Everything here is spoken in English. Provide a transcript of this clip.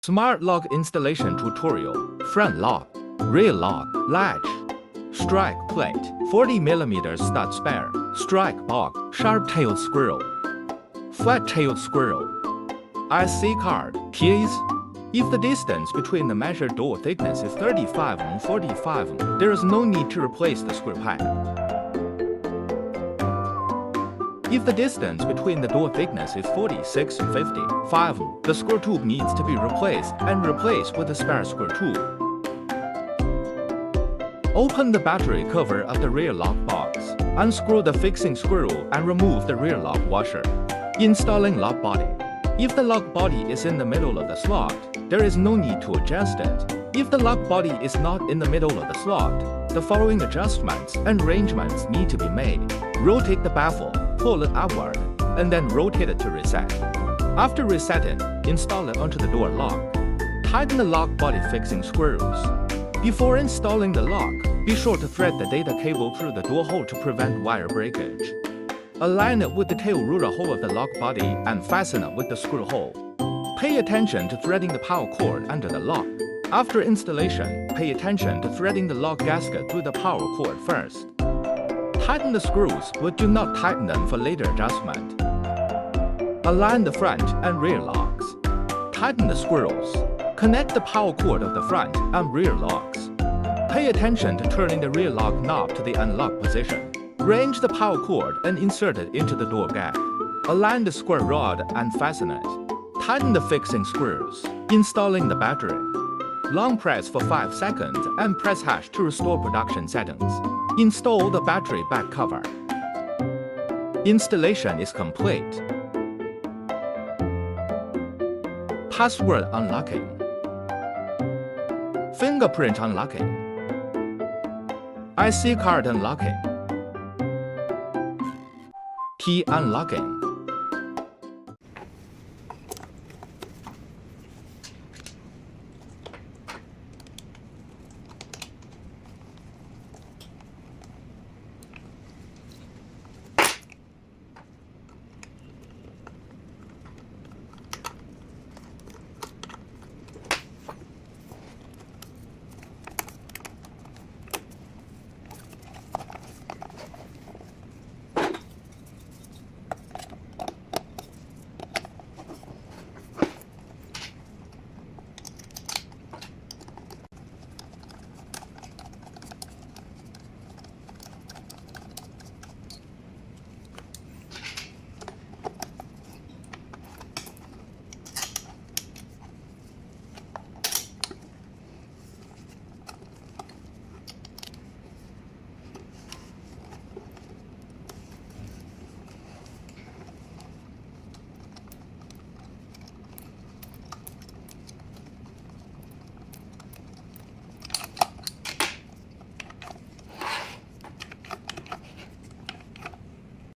Smart lock installation tutorial. Front lock, rear lock, latch, strike plate, 40mm stud spare, strike box, sharp-tailed squirrel, flat-tailed squirrel, IC card, keys. If the distance between the measured door thickness is 35 and 45, there is no need to replace the square pad. If the distance between the door thickness is 46 and 55, the square tube needs to be replaced and replaced with a spare square tube. Open the battery cover of the rear lock box, unscrew the fixing screw and remove the rear lock washer. Installing lock body. If the lock body is in the middle of the slot, there is no need to adjust it. If the lock body is not in the middle of the slot, the following adjustments and arrangements need to be made. Rotate the baffle, pull it upward, and then rotate it to reset. After resetting, install it onto the door lock. Tighten the lock body fixing screws. Before installing the lock, be sure to thread the data cable through the door hole to prevent wire breakage. Align it with the tail roller hole of the lock body and fasten it with the screw hole. Pay attention to threading the power cord under the lock. After installation, pay attention to threading the lock gasket through the power cord first. Tighten the screws, but do not tighten them for later adjustment. Align the front and rear locks. Tighten the screws. Connect the power cord of the front and rear locks. Pay attention to turning the rear lock knob to the unlock position. Range the power cord and insert it into the door gap. Align the square rod and fasten it. Tighten the fixing screws. Installing the battery. Long press for 5 seconds and press hash to restore production settings. Install the battery back cover. Installation is complete. Password unlocking. Fingerprint unlocking. IC card unlocking. Key unlocking.